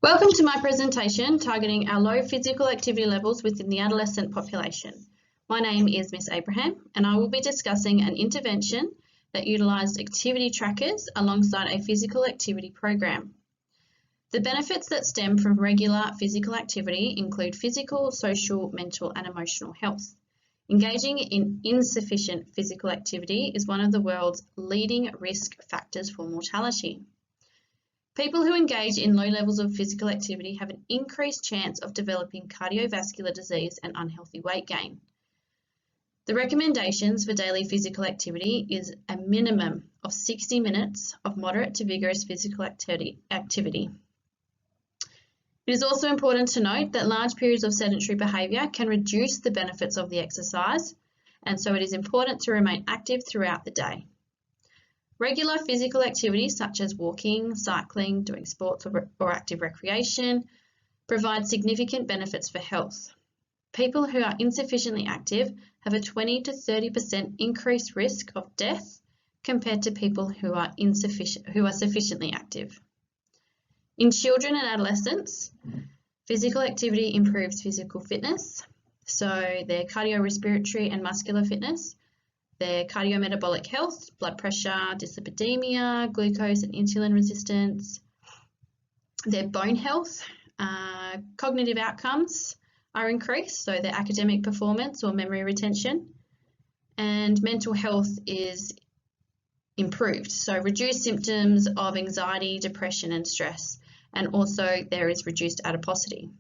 Welcome to my presentation targeting our low physical activity levels within the adolescent population. My name is Miss Abraham and I will be discussing an intervention that utilised activity trackers alongside a physical activity program. The benefits that stem from regular physical activity include physical, social, mental and emotional health. Engaging in insufficient physical activity is one of the world's leading risk factors for mortality. People who engage in low levels of physical activity have an increased chance of developing cardiovascular disease and unhealthy weight gain. The recommendations for daily physical activity is a minimum of 60 minutes of moderate to vigorous physical activity. It is also important to note that large periods of sedentary behaviour can reduce the benefits of the exercise, and so it is important to remain active throughout the day. Regular physical activities such as walking, cycling, doing sports or active recreation provide significant benefits for health. People who are insufficiently active have a 20 to 30% increased risk of death compared to people who are sufficiently active. In children and adolescents, physical activity improves physical fitness, so their cardiorespiratory and muscular fitness, their cardiometabolic health, blood pressure, dyslipidemia, glucose and insulin resistance, their bone health, cognitive outcomes are increased, so their academic performance or memory retention, and mental health is improved, so reduced symptoms of anxiety, depression and stress, and also there is reduced adiposity.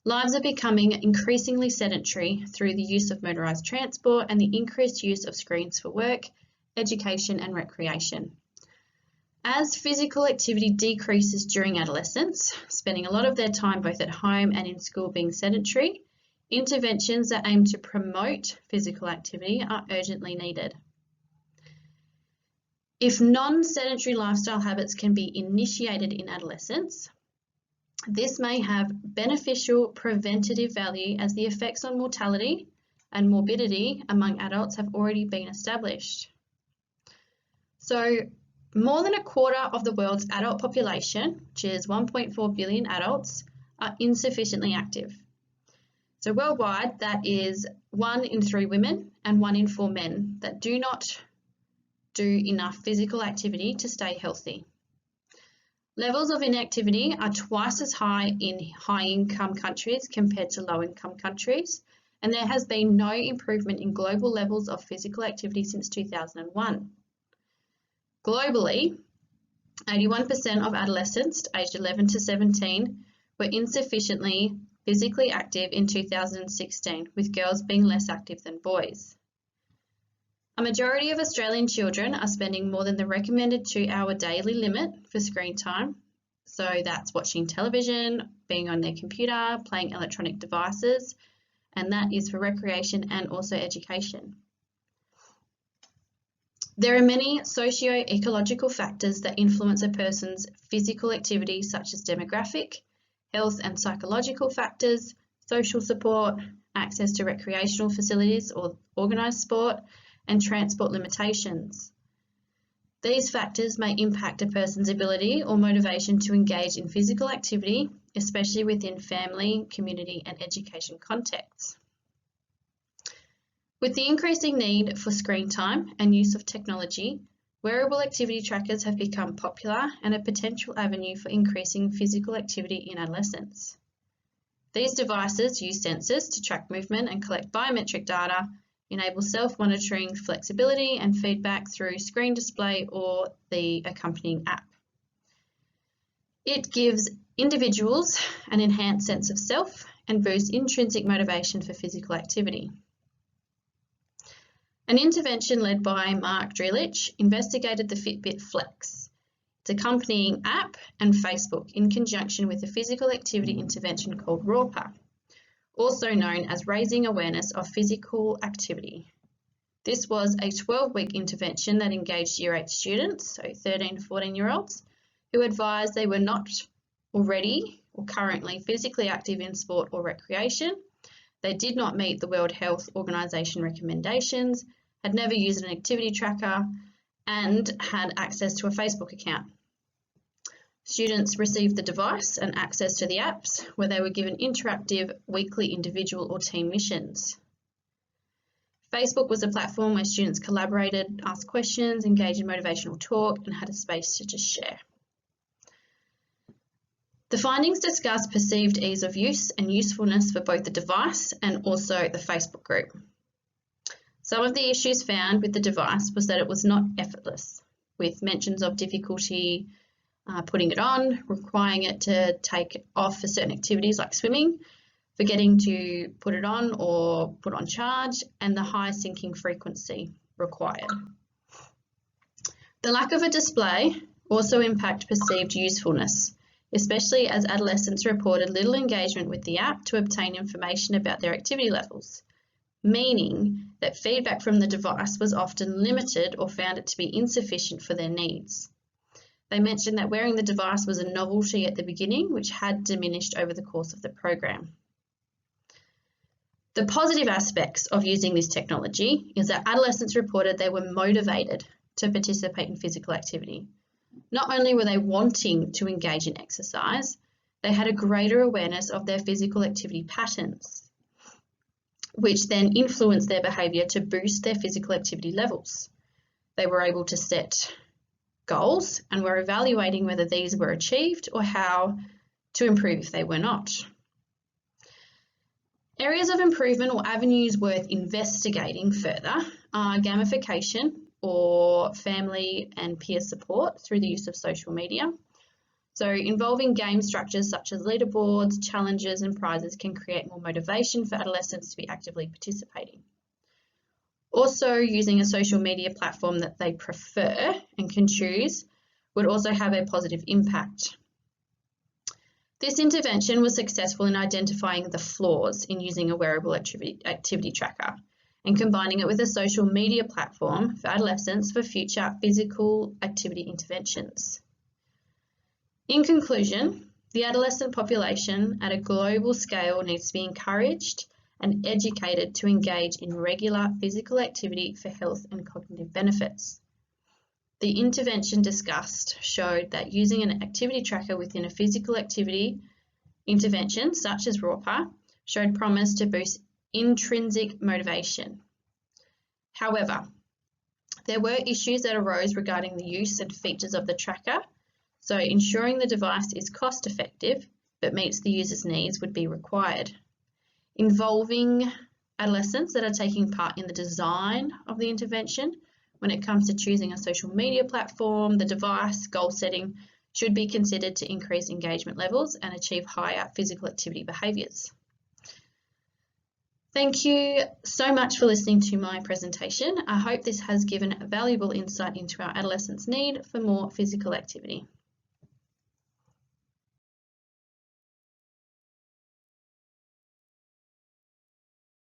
Lives are becoming increasingly sedentary through the use of motorised transport and the increased use of screens for work, education and recreation. As physical activity decreases during adolescence, spending a lot of their time both at home and in school being sedentary, interventions that aim to promote physical activity are urgently needed. If non-sedentary lifestyle habits can be initiated in adolescence, this may have beneficial preventative value as the effects on mortality and morbidity among adults have already been established. So more than a quarter of the world's adult population, which is 1.4 billion adults, are insufficiently active. So worldwide, that is 1 in 3 women and 1 in 4 men that do not do enough physical activity to stay healthy. Levels of inactivity are twice as high in high-income countries compared to low-income countries, and there has been no improvement in global levels of physical activity since 2001. Globally, 81% of adolescents aged 11 to 17 were insufficiently physically active in 2016, with girls being less active than boys. A majority of Australian children are spending more than the recommended 2-hour daily limit for screen time. So that's watching television, being on their computer, playing electronic devices, and that is for recreation and also education. There are many socio-ecological factors that influence a person's physical activity, such as demographic, health and psychological factors, social support, access to recreational facilities or organised sport, and transport limitations. These factors may impact a person's ability or motivation to engage in physical activity, especially within family, community and education contexts. With the increasing need for screen time and use of technology, wearable activity trackers have become popular and a potential avenue for increasing physical activity in adolescents. These devices use sensors to track movement and collect biometric data, enable self-monitoring, flexibility and feedback through screen display or the accompanying app. It gives individuals an enhanced sense of self and boosts intrinsic motivation for physical activity. An intervention led by Mark Drilich investigated the Fitbit Flex, its accompanying app and Facebook in conjunction with a physical activity intervention called RAWPA, also known as Raising Awareness of Physical Activity. This was a 12-week intervention that engaged Year 8 students, so 13 to 14-year-olds, who advised they were not already or currently physically active in sport or recreation. They did not meet the World Health Organization recommendations, had never used an activity tracker, and had access to a Facebook account. Students received the device and access to the apps, where they were given interactive weekly individual or team missions. Facebook was a platform where students collaborated, asked questions, engaged in motivational talk, and had a space to just share. The findings discussed perceived ease of use and usefulness for both the device and also the Facebook group. Some of the issues found with the device was that it was not effortless, with mentions of difficulty putting it on, requiring it to take off for certain activities like swimming, forgetting to put it on or put on charge, and the high syncing frequency required. The lack of a display also impacted perceived usefulness, especially as adolescents reported little engagement with the app to obtain information about their activity levels, meaning that feedback from the device was often limited or found it to be insufficient for their needs. They mentioned that wearing the device was a novelty at the beginning, which had diminished over the course of the program. The positive aspects of using this technology is that adolescents reported they were motivated to participate in physical activity. Not only were they wanting to engage in exercise, they had a greater awareness of their physical activity patterns, which then influenced their behaviour to boost their physical activity levels. They were able to set goals and were evaluating whether these were achieved or how to improve if they were not. Areas of improvement or avenues worth investigating further are gamification or family and peer support through the use of social media. So involving game structures such as leaderboards, challenges and prizes can create more motivation for adolescents to be actively participating. Also, using a social media platform that they prefer and can choose would also have a positive impact. This intervention was successful in identifying the flaws in using a wearable activity tracker and combining it with a social media platform for adolescents for future physical activity interventions. In conclusion, the adolescent population at a global scale needs to be encouraged and educated to engage in regular physical activity for health and cognitive benefits. The intervention discussed showed that using an activity tracker within a physical activity intervention, such as RAWPA, showed promise to boost intrinsic motivation. However, there were issues that arose regarding the use and features of the tracker, so ensuring the device is cost-effective but meets the user's needs would be required. Involving adolescents that are taking part in the design of the intervention when it comes to choosing a social media platform, the device, goal setting should be considered to increase engagement levels and achieve higher physical activity behaviours. Thank you so much for listening to my presentation. I hope this has given a valuable insight into our adolescents' need for more physical activity.